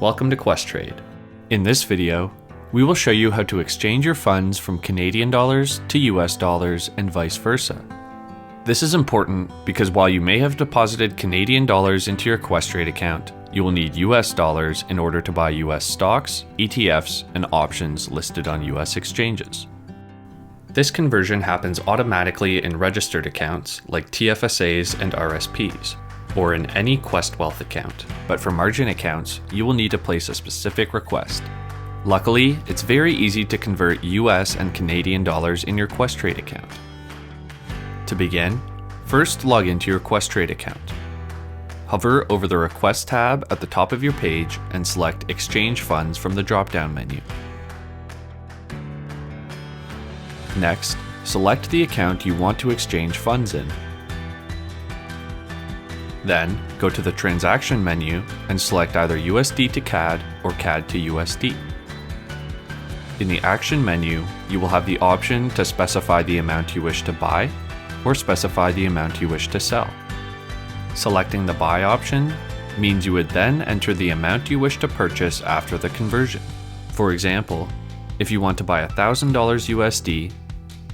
Welcome to Questrade. In this video, we will show you how to exchange your funds from Canadian dollars to US dollars and vice versa. This is important because while you may have deposited Canadian dollars into your Questrade account, you will need US dollars in order to buy US stocks, ETFs, and options listed on US exchanges. This conversion happens automatically in registered accounts like TFSAs and RSPs, or in any Quest Wealth account, but for margin accounts, you will need to place a specific request. Luckily, it's very easy to convert US and Canadian dollars in your Questrade account. To begin, first log into your Questrade account. Hover over the Request tab at the top of your page and select Exchange Funds from the drop-down menu. Next, select the account you want to exchange funds in. Then, go to the Transaction menu and select either USD to CAD or CAD to USD. In the Action menu, you will have the option to specify the amount you wish to buy or specify the amount you wish to sell. Selecting the Buy option means you would then enter the amount you wish to purchase after the conversion. For example, if you want to buy $1,000 USD,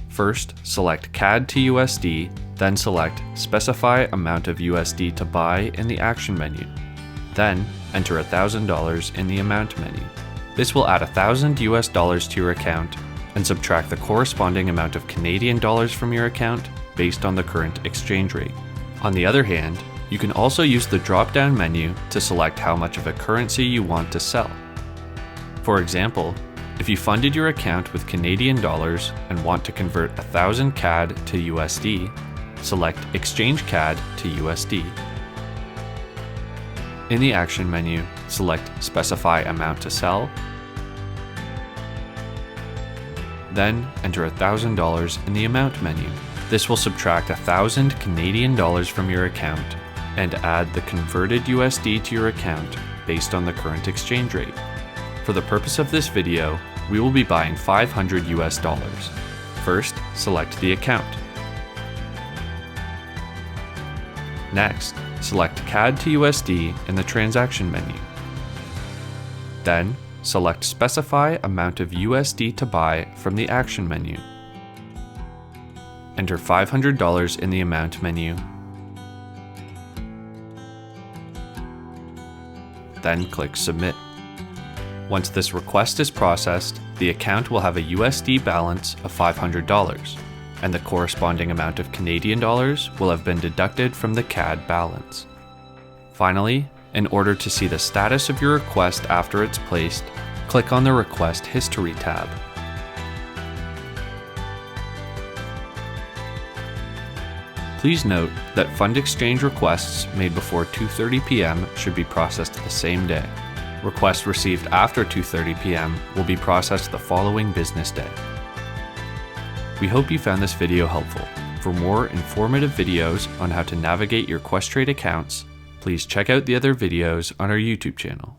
first select CAD to USD, then select Specify Amount of USD to Buy in the Action menu. Then enter $1,000 in the Amount menu. This will add $1,000 US dollars to your account and subtract the corresponding amount of Canadian dollars from your account based on the current exchange rate. On the other hand, you can also use the drop-down menu to select how much of a currency you want to sell. For example, if you funded your account with Canadian dollars and want to convert 1,000 CAD to USD, select Exchange CAD to USD. In the Action menu, select Specify Amount to Sell. Then enter $1,000 in the Amount menu. This will subtract 1,000 Canadian dollars from your account and add the converted USD to your account based on the current exchange rate. For the purpose of this video, we will be buying 500 US dollars. First, select the account. Next, select CAD to USD in the Transaction menu. Then, select Specify Amount of USD to Buy from the Action menu. Enter $500 in the Amount menu. Then click Submit. Once this request is processed, the account will have a USD balance of $500, and the corresponding amount of Canadian dollars will have been deducted from the CAD balance. Finally, in order to see the status of your request after it's placed, click on the Request History tab. Please note that fund exchange requests made before 2:30 p.m. should be processed the same day. Requests received after 2:30 p.m. will be processed the following business day. We hope you found this video helpful. For more informative videos on how to navigate your Questrade accounts, please check out the other videos on our YouTube channel.